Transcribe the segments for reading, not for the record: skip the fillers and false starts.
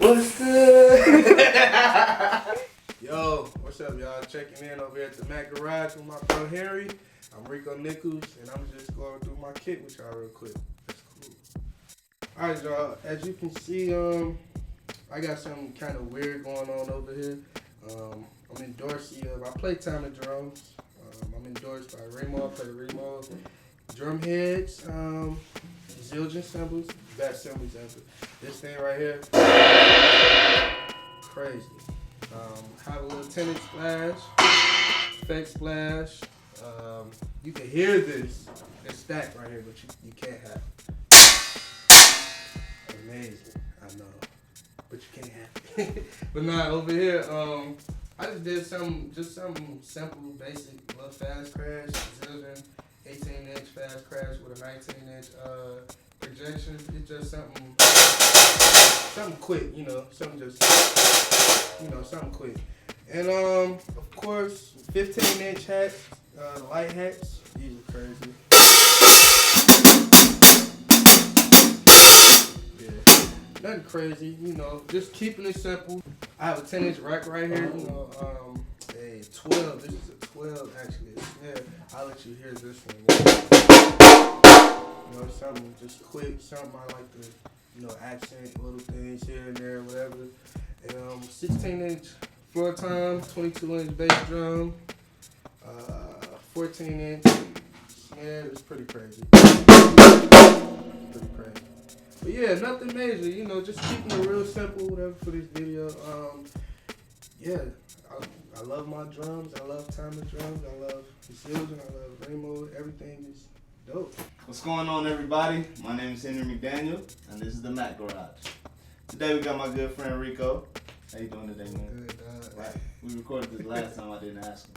What's good? Yo, what's up, y'all? Checking in over here at the Mac Garage with my bro Harry. I'm Rico Nichols, and I'm just going through my kit with y'all real quick. That's cool. All right, y'all. As you can see, I got something kind of weird going on over here. I'm endorsed. I play Time and drums. I'm endorsed by Remo. I play Remo. Drum heads, zildjian cymbals, best cymbals ever. This thing right here, crazy. Have a little 10-inch splash, effect splash. You can hear this. It's stacked right here, but you can't have it. Amazing, I know, but you can't have it. But nah, over here, I just did something simple, basic, little fast crash, zildjian. 18-inch fast crash with a 19-inch projection. It's just something quick, something quick. And of course, 15-inch hats, light hats. These are crazy. Yeah, nothing crazy, just keeping it simple. I have a 10-inch rack right here, a 12. This is a 12 actually. Yeah, I'll let you hear this one. Something just quick, something I like to, accent little things here and there, whatever. And 16-inch floor tom, 22-inch bass drum, 14-inch snare. It's pretty crazy. But yeah, nothing major. Just keeping it real simple, whatever for this video. Yeah. I love my drums. I love Time and drums. I love zildjian. I love Remo. Everything is dope. What's going on, everybody? My name is Henry McDaniel, and this is the Mac Garage. Today we got my good friend Rico. How you doing today, man? Good, Right. We recorded this last time. I didn't ask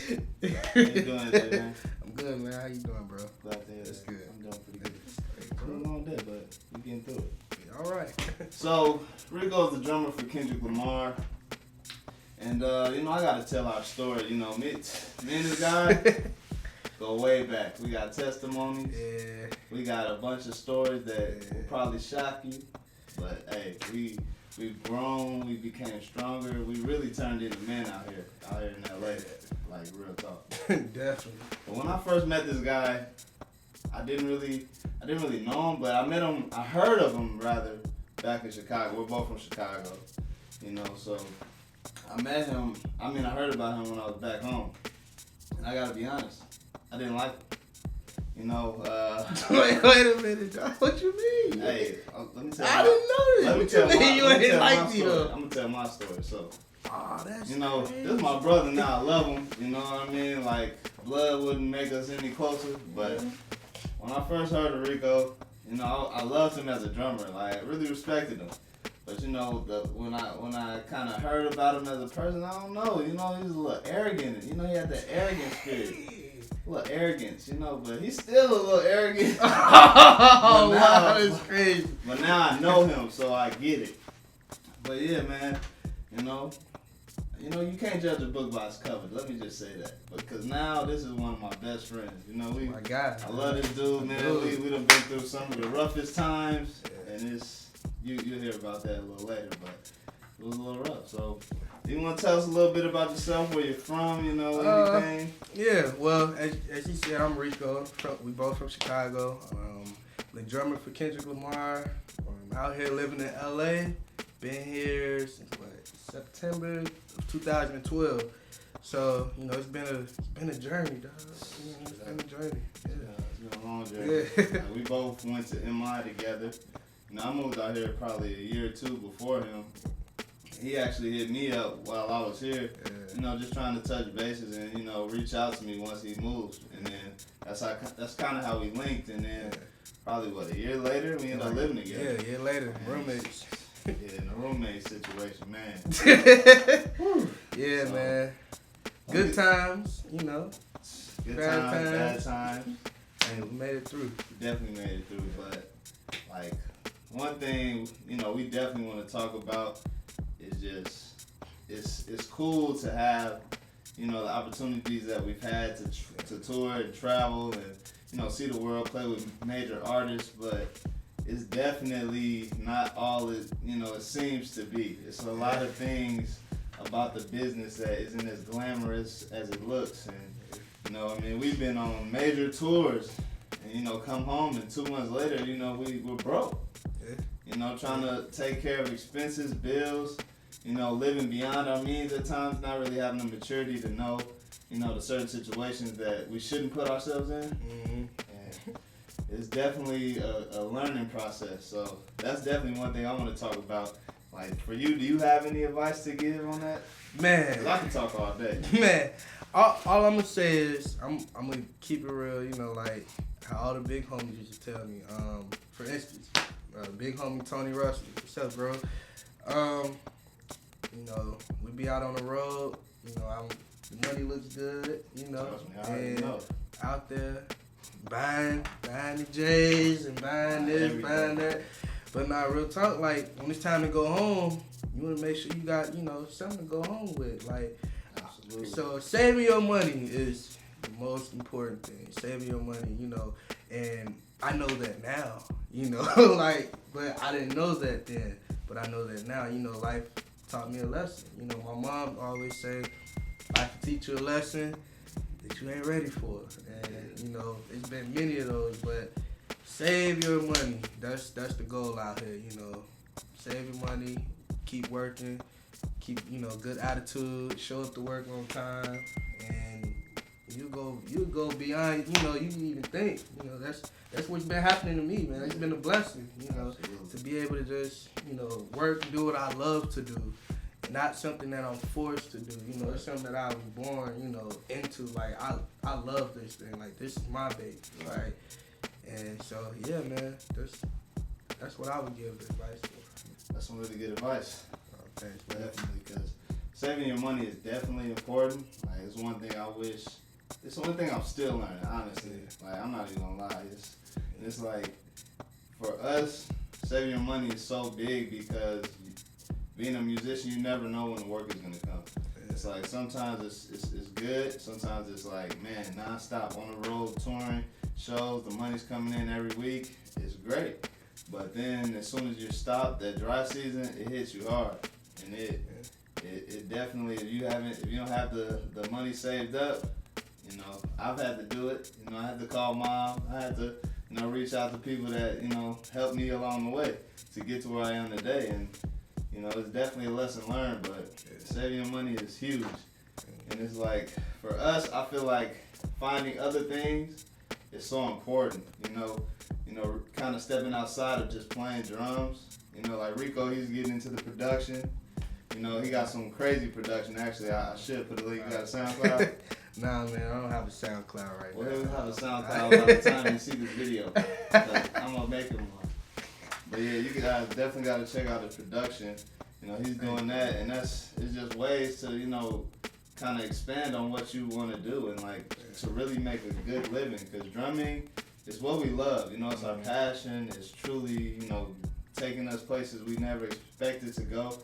him. How you doing today, man? I'm good, man. How you doing, bro? Glad to hear That's that. good. I'm doing pretty good. It's been a long day, but we're getting through it. Yeah, all right. So Rico's the drummer for Kendrick Lamar. And, I got to tell our story. Me and this guy go way back. We got testimonies. Yeah. We got a bunch of stories that will probably shock you. But, hey, we've grown. We became stronger. We really turned into men out here in L.A., like real talk. Definitely. But when I first met this guy, I didn't really know him, but I heard of him, rather, back in Chicago. We're both from Chicago, so I met him. I heard about him when I was back home. And I gotta be honest, I didn't like him. Wait a minute, John. What you mean? Hey, let me tell you. I didn't know this. Let me What tell you mean you ain't like me, story. though? I'm gonna tell my story. So, That's this crazy. is my brother now. I love him. You know what I mean? Like, blood wouldn't make us any closer. But when I first heard of Rico, I loved him as a drummer. Like, I really respected him. But when I kind of heard about him as a person, I don't know. He was a little arrogant. He had that arrogant spirit, a little arrogance. But he's still a little arrogant. Oh, wow, that's crazy. But now I know him, so I get it. But yeah, man, you can't judge a book by its cover. Let me just say that. Because now this is one of my best friends. My God. I love this dude, man. We done been through some of the roughest times, and it's. You'll hear about that a little later, but it was a little rough. So, do you want to tell us a little bit about yourself, where you're from, anything? Yeah, well, as you said, I'm Rico. We both from Chicago. The drummer for Kendrick Lamar. I'm out here living in LA. Been here since September of 2012. So, it's been a journey, dog. It's been a journey. Yeah. It's been a long journey. Yeah. We both went to MI together. I moved out here probably a year or two before him. He actually hit me up while I was here, just trying to touch bases and, reach out to me once he moves. And then that's kind of how we linked. And then probably, a year later, we ended up living together. Yeah, a year later, roommates. Yeah, in a roommate situation, man. Yeah, so, man. Good times, Good bad times, bad times. And we made it through. Definitely made it through, but, one thing, we definitely want to talk about is just, it's cool to have, the opportunities that we've had to tour and travel and, see the world, play with major artists, but it's definitely not all it seems to be. It's a lot of things about the business that isn't as glamorous as it looks. And we've been on major tours and come home and 2 months later, we were broke. Trying to take care of expenses, bills, living beyond our means at times, not really having the maturity to know, the certain situations that we shouldn't put ourselves in. And it's definitely a learning process. So that's definitely one thing I want to talk about. Like, for you, do you have any advice to give on that? Man. 'Cause I can talk all day. Man, all I'm going to say is, I'm going to keep it real, like how all the big homies used to tell me. For instance, big homie Tony Russell, what's up, bro? We be out on the road, the money looks good, and out there buying the J's and buying this, buying that. But not real talk, like, when it's time to go home, you want to make sure you got, something to go home with. Like, absolutely. So saving your money is the most important thing. Saving your money, and I know that now, like, but I didn't know that then. But I know that now, life taught me a lesson. My mom always say, life will teach you a lesson that you ain't ready for. And, it's been many of those, but save your money. That's the goal out here, Save your money, keep working, keep, good attitude, show up to work on time, and you go beyond, you didn't even think. That's what's been happening to me, man. It's been a blessing, to be able to just, work and do what I love to do. Not something that I'm forced to do, it's something that I was born, into. Like, I love this thing. Like, this is my baby, right? And so, yeah, man, that's what I would give advice for. That's some really good advice. Oh, thanks, man. Definitely, because saving your money is definitely important. Like, it's one thing it's the one thing I'm still learning, honestly. Like, I'm not even gonna lie. It's like, for us, saving your money is so big because being a musician, you never know when the work is gonna come. It's like, sometimes it's good, sometimes it's like, man, nonstop on the road, touring, shows, the money's coming in every week, it's great. But then as soon as you stop, that dry season, it hits you hard. And it definitely, if you don't have the money saved up, I've had to do it. I had to call mom. I had to, reach out to people that, helped me along the way to get to where I am today. And, it's definitely a lesson learned, but saving your money is huge. And it's like, for us, I feel like finding other things is so important, kind of stepping outside of just playing drums. Like Rico, he's getting into the production. He got some crazy production. Actually, I should put a link. You got a SoundCloud? Nah, man, I don't have a SoundCloud right now. Well, he'll have a SoundCloud by the time you see this video. I'm gonna make him one. But yeah, you definitely got to check out his production. He's doing that, and it's just ways to, kind of expand on what you want to do and, like, to really make a good living. Because drumming is what we love. It's our passion. It's truly, taking us places we never expected to go.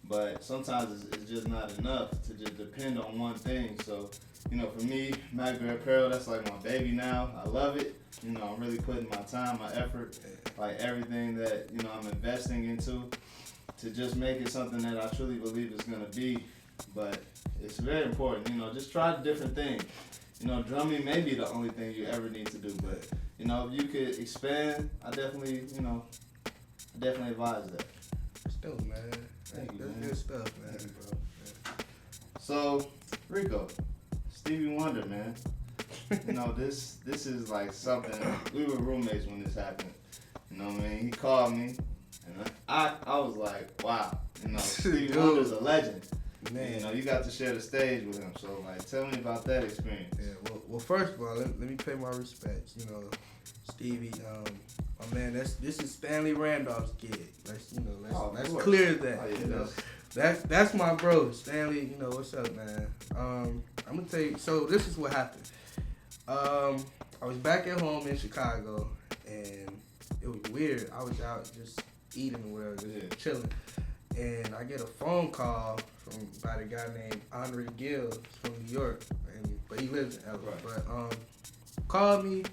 But sometimes it's just not enough to just depend on one thing. So, for me, MacBear Apparel, that's like my baby now. I love it. I'm really putting my time, my effort, like everything that, I'm investing into to just make it something that I truly believe it's going to be. But it's very important, just try different things. Drumming may be the only thing you ever need to do. But, if you could expand, I definitely advise that. It's dope, man. Thank you, That's man. good stuff, man. Thank you, bro. Yeah. So, Rico, Stevie Wonder, man. This is like something. We were roommates when this happened. He called me, and I was like, wow. Stevie Wonder's a legend. Man, you got to share the stage with him. So, like, tell me about that experience. Yeah. Well, first of all, let me pay my respects. Stevie, my man, this is Stanley Randolph's kid. Let's clear that. Oh, yeah, That's my bro, Stanley. What's up, man? I'm gonna tell you. So this is what happened. I was back at home in Chicago, and it was weird. I was out just eating or whatever, just chilling, and I get a phone call by the guy named Andre Gill from New York, but he lives in LA. Right. But called me.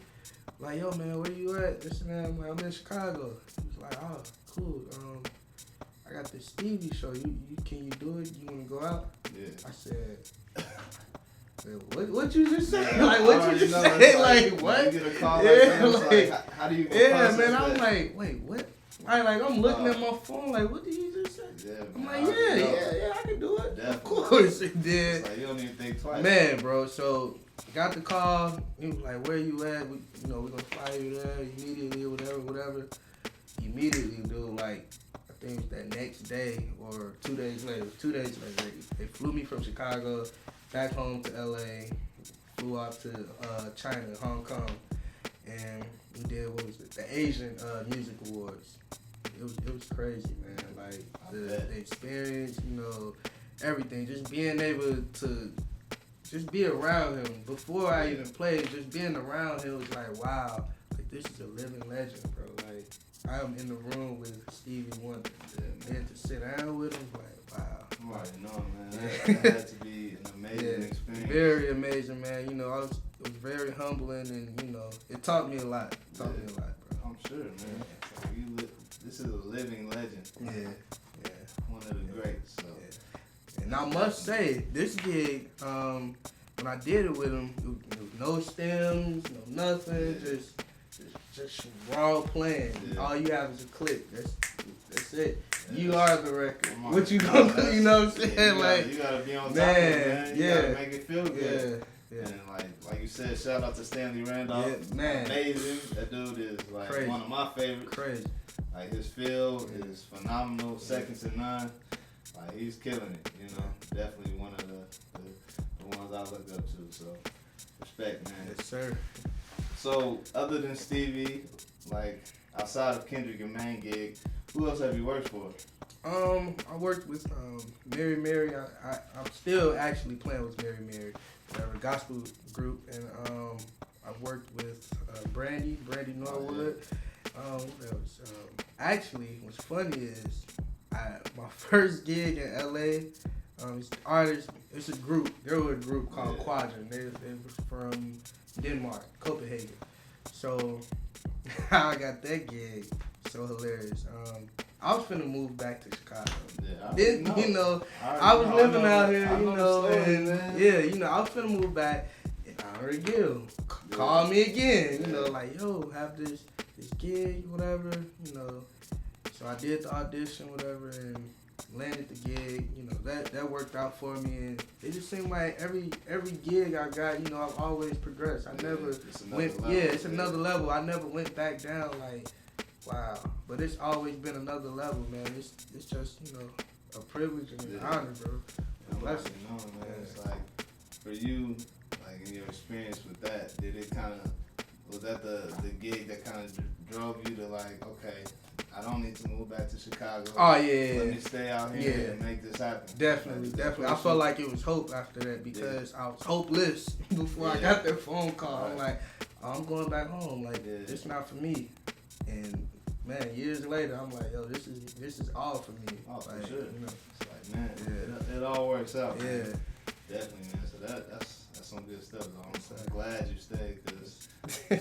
Like, yo, man, where you at? This and that. I'm like, I'm in Chicago. He was like, oh, cool. I got this Stevie show. You can you do it? You want to go out? Yeah. I said, what you just said? Like, what you just said? Like, what? You get a call Yeah, like, how do you yeah, man. I'm like, wait, what? Like I'm looking at my phone. Like, what did you just say? Yeah, I'm man, like, yeah, I can do it. Definitely. Of course, it did. It's like you don't even think twice. Man, bro. So got the call. He was like, where you at? We're gonna fly you there immediately, whatever. Immediately, dude. Like, I think it was that next day or 2 days later. 2 days later, they flew me from Chicago back home to LA. Flew out to China, Hong Kong, and we did the Asian Music Awards. It was crazy, man. Like the experience, everything. Just being able to just be around him before I even played. Just being around him was like, wow, like this is a living legend, bro. Like I'm in the room with Stevie Wonder, and to sit down with him, like wow. I'm already know, man. That had to be an amazing experience. Very amazing, man. It was very humbling, and it taught me a lot. Bro. I'm sure, man. So this is a living legend. Yeah. One of the greats. So. Yeah. And I must say, this gig, when I did it with him, it was no stems, no nothing, just raw playing. Yeah. All you have is a click. That's it. You are the record. On, what you gonna do? You know what I'm saying? You gotta be on top of it, man. You gotta make it feel good. Yeah. And like you said, shout out to Stanley Randolph. Yeah, man. Amazing. That dude is like crazy. One of my favorites. Crazy. Like his feel is phenomenal, second to none. Like he's killing it, Definitely one of the ones I look up to. So respect, man. Yes, sir. So other than Stevie, like outside of Kendrick, your main gig, who else have you worked for? I worked with Mary. I'm still actually playing with Mary, whatever gospel group, and I've worked with Brandy Norwood. What else? Actually, what's funny is my first gig in LA. Artists, it's a group. They were a group called Quadrant. They were from Denmark, Copenhagen. So I got that gig. So hilarious. I was finna move back to Chicago. I was living out here, and I was finna move back. And I already call me again, like, yo, have this gig, whatever, So I did the audition, whatever, and landed the gig. That worked out for me, and it just seemed like every gig I got, I've always progressed. I never went. It's another level. I never went back down. Like, wow. But it's always been another level, man. It's just a privilege and an honor, bro. Man. It's like for you, like in your experience with that, was that the gig that kind of drove you to like, okay, I don't need to move back to Chicago. Oh yeah. Let me stay out here and make this happen. Definitely. I felt like it was hope after that because I was hopeless before I got that phone call. Right. I'm like, I'm going back home. Like, it's not for me. And man, years later, I'm like, yo, this is all for me. Oh, like, for sure. It's like, man, it all works out. Yeah. Man. Definitely, man. So that's some good stuff, though. I'm so glad you stayed because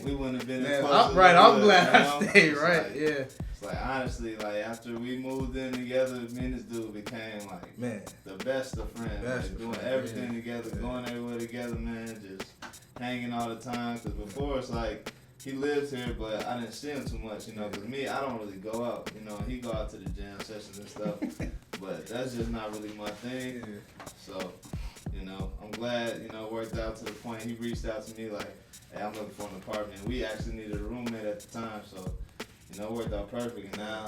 we wouldn't have been as close. I'm glad I stayed, right? Like, it's like, honestly, like, after we moved in together, me and this dude became, like, the best of friends. Doing everything together, going everywhere together, man, just hanging all the time. Because before, it's like, he lives here, but I didn't see him too much, because me, I don't really go out, he go out to the jam sessions and stuff, but that's just not really my thing. So, I'm glad, it worked out to the point he reached out to me like, hey, I'm looking for an apartment. We actually needed a roommate at the time, so, it worked out perfect. And now,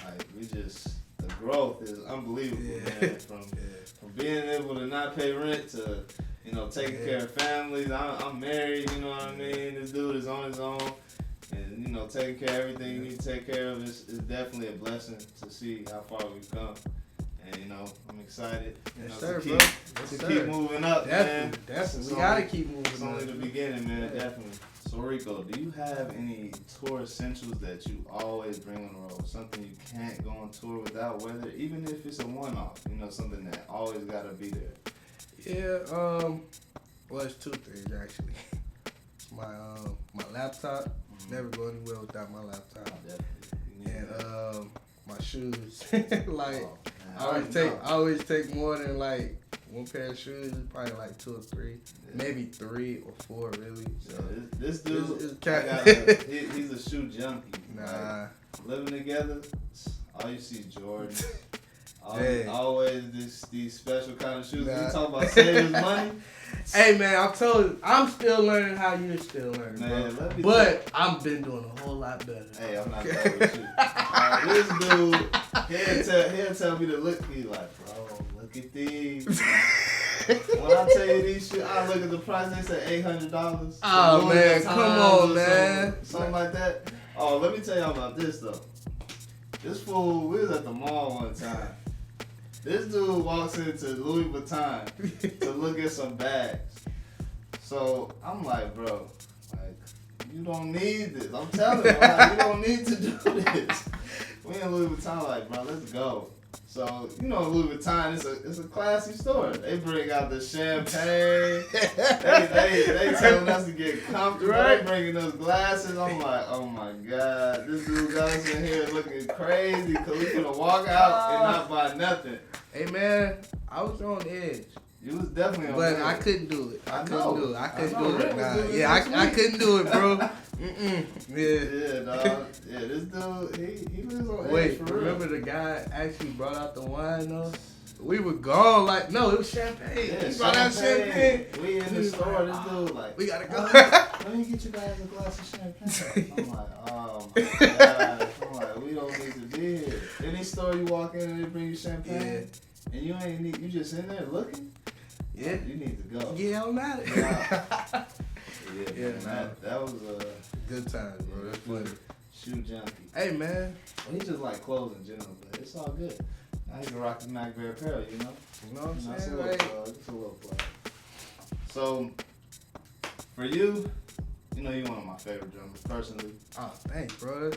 like, the growth is unbelievable, man. From being able to not pay rent to, taking care of families. I'm married, you know what I mean? This dude is on his own. And, taking care of everything you need to take care of is definitely a blessing to see how far we've come. And, I'm excited to keep moving up, man. Definitely. We gotta keep moving up. It's only the beginning, man, definitely. So, Rico, do you have any tour essentials that you always bring on the road? Something you can't go on tour without, whether, even if it's a one-off, something that always gotta be there? Yeah, well, it's two things, actually. my laptop. Never go anywhere without my laptop. And my shoes. Like I always take more than like one pair of shoes. It's probably like 2 or 3, maybe 3 or 4 really. So this dude, he's a shoe junkie. Nah, like, living together, all you see Jordans. Always these special kind of shoes. Nah. We talk about saving money. Hey man, I'm told you, I'm still learning how you're still learning, man, bro. But I've been doing a whole lot better. Hey, I'm not done with you. This dude, he'll tell me to look. He's like, bro, look at these. When I tell you these shit, I look at the price. They say $800. Oh man, come on, man. Something like that. Oh, let me tell y'all about this though. This fool, we was at the mall one time. This dude walks into Louis Vuitton to look at some bags. So I'm like, bro, like, you don't need this. I'm telling you, like, you don't need to do this. We in Louis Vuitton, like, bro, let's go. So, you know, Louis Vuitton, it's a classy store. They bring out the champagne. they telling us to get comfortable. Right. They bringing us glasses. I'm like, oh my God, this dude got us in here looking crazy because we gonna walk out and not buy nothing. Hey man, I was on edge. You was definitely on edge. edge. But I couldn't do it. I couldn't do it. Nah. Yeah, I couldn't do it, bro. Yeah, dog. Yeah, this dude, he lives on edge. Wait, for real. remember the guy actually brought out the wine though? We were gone like, no, it was champagne. Yeah, he brought out champagne. We in the store, this dude like, we gotta go. Let me get you guys a glass of champagne. I'm like, oh my God. I'm like, we don't need to be here. Any store you walk in and they bring you champagne, and you just in there looking? Yeah. You need to go. Yeah, I'm at it. Yeah, man, that was a good time, bro. That's funny. Shoe junkie. Hey, man. Well, he just like clothes in general, but it's all good. Now he can rock the MacBear Apparel, you know? You know what I'm saying? It's a little plug. So, for you, you know you're one of my favorite drummers, personally. Oh, thanks, bro.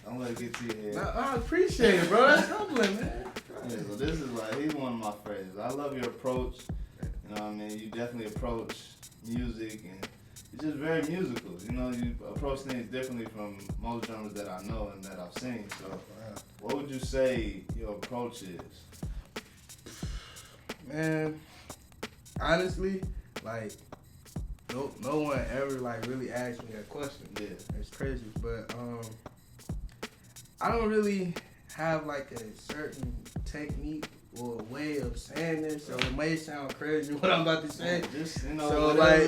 I'm gonna get to your head. No, I appreciate it, bro. That's humbling, man. Yeah, so this is like, he's one of my favorites. I love your approach. You know what I mean? You definitely approach music, and it's just very musical. You know, you approach things differently from most drummers that I know and that I've seen. So, what would you say your approach is? Man, honestly, like, no one ever like really asked me that question. Yeah, it's crazy, but I don't really have like a certain technique or way of saying this, so it may sound crazy what I'm about to say. Just, you know, so like,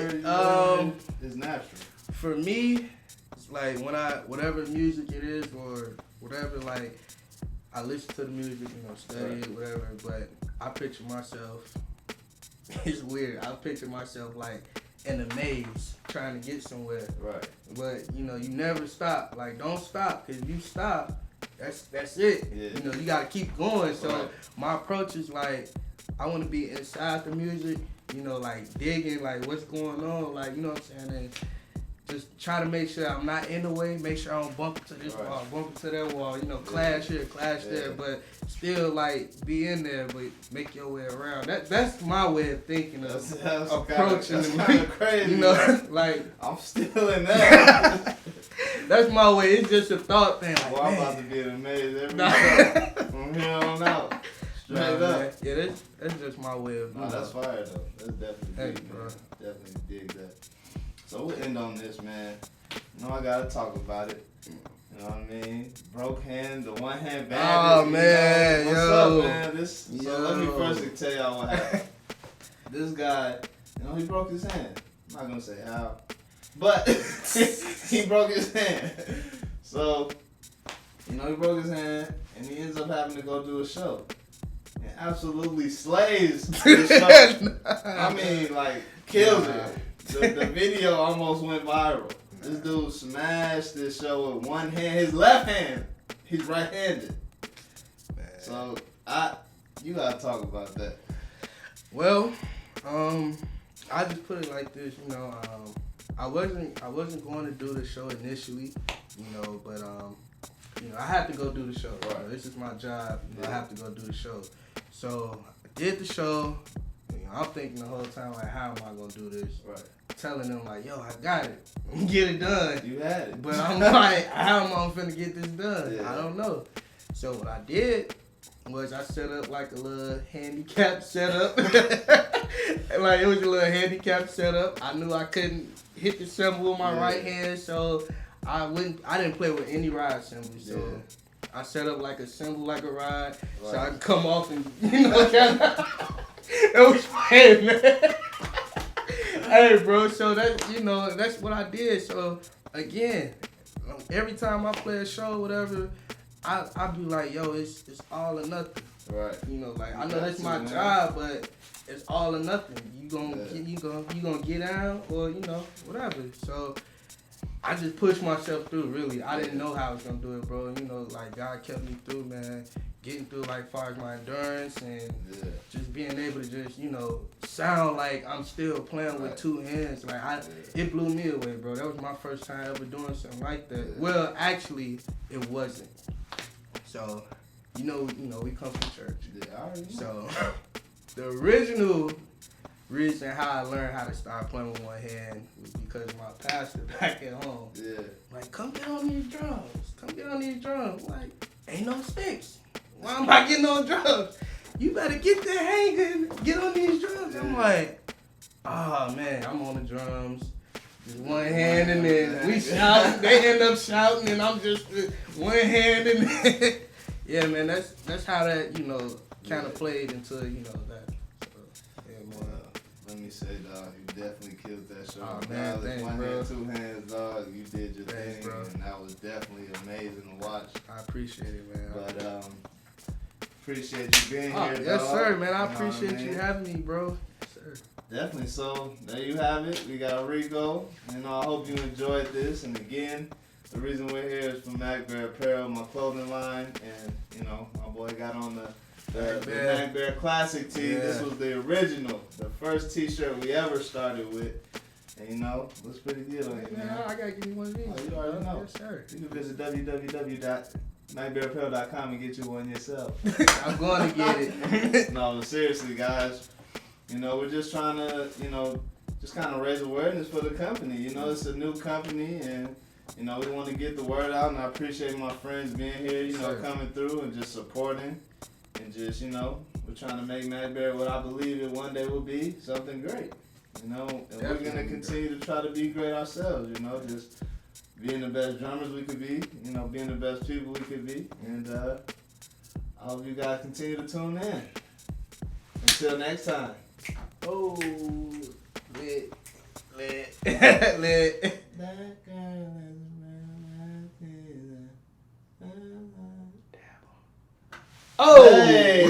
it's natural. For me, it's like whatever music it is or whatever, like, I listen to the music, you know, study it, whatever, but I picture myself, it's weird, I picture myself like in a maze trying to get somewhere. Right. But, you know, you never stop. Like, don't stop, because if you stop, that's it. Yeah. You know, you got to keep going. So my approach is like, I want to be inside the music, you know, like digging, like what's going on, like, you know what I'm saying? And just try to make sure I'm not in the way, make sure I don't bump into this wall, bump into that wall, you know, clash here, clash there, but still like be in there, but make your way around. That's my way of thinking of approaching the music. Crazy. You know, like I'm still in that. That's my way. It's just a thought thing. Like, I'm about to be in a maze every day from here on out. Straight up. Man. Yeah, that's just my way of doing it. That's fire though. That's definitely big, bro. Definitely dig that. So we'll end on this, man. You know I gotta talk about it. You know what I mean? Broke hand, the one hand bandage. Oh man, what's up, man? So let me first tell y'all what happened. This guy, you know, he broke his hand. I'm not gonna say how, but he broke his hand. So, you know, he broke his hand, and he ends up having to go do a show. And absolutely slays the show. I mean, like, kills it. The video almost went viral. This dude smashed this show with one hand. His left hand. He's right-handed. Man. So you gotta talk about that. Well, I just put it like this. You know, I wasn't going to do the show initially. You know, but you know, I had to go do the show. Right. You know, this is my job. You know, I have to go do the show. So I did the show. You know, I'm thinking the whole time, like, how am I gonna do this? Right. telling them like, yo, I got it. Get it done. You had it. But I'm like, how am I finna get this done? Yeah. I don't know. So what I did was I set up like a little handicap setup. Like it was a little handicap setup. I knew I couldn't hit the cymbal with my right hand, so I didn't play with any ride cymbals. So I set up like a cymbal, like a ride, so I could come off and kind of. It was fun, man. Hey, bro. So that's what I did. So again, every time I play a show, whatever, I be like, yo, it's all or nothing. Right. Like I know that's my job, but it's all or nothing. You gonna get down or whatever. So I just pushed myself through. Really, I didn't know how I was gonna do it, bro. Like God kept me through, man. Getting through like far as my endurance and just being able to just sound like I'm still playing with two hands. Like it blew me away, bro. That was my first time ever doing something like that. Yeah. Well, actually, it wasn't. So, we come from church. Yeah, I already know. So, the original reason how I learned how to start playing with one hand was because my pastor back at home. Yeah. Like, come get on these drums. Come get on these drums. Like, ain't no sticks. Why am I getting on drums? You better get the hang and get on these drums. I'm like, oh man, I'm on the drums. Just one hand and then we shout. They end up shouting and I'm just one hand and then yeah, man. That's how that kind of played into that. So, yeah, man. Let me say, dog, you definitely killed that show. Oh man, thanks, one bro. hand, two hands, dog. You did your Thanks, thing, bro. and that was definitely amazing to watch. I appreciate it, man. But appreciate you being here, yes, dog. sir, man. I appreciate you having me, bro. Yes, sir. Definitely. So there you have it. We got Rico, and I hope you enjoyed this. And again, the reason we're here is for MacBear Apparel, my clothing line, and my boy got on the MacBear Classic tee. Yeah. This was the original, the first T-shirt we ever started with. And looks pretty good on it, man. I gotta give you one of these. Oh, you already know. Yes, sir. You can visit www.MacBearApparel.com and get you one yourself. I'm going to get it. No, but seriously, guys. We're just trying to, just kind of raise awareness for the company. It's a new company, and we want to get the word out. And I appreciate my friends being here, coming through and just supporting, and just, we're trying to make MacBear what I believe it one day will be, something great. And we're gonna continue to try to be great ourselves. Just being the best drummers we could be. Being the best people we could be. And I hope you guys continue to tune in. Until next time. Oh, lit. That girl is Oh! Hey!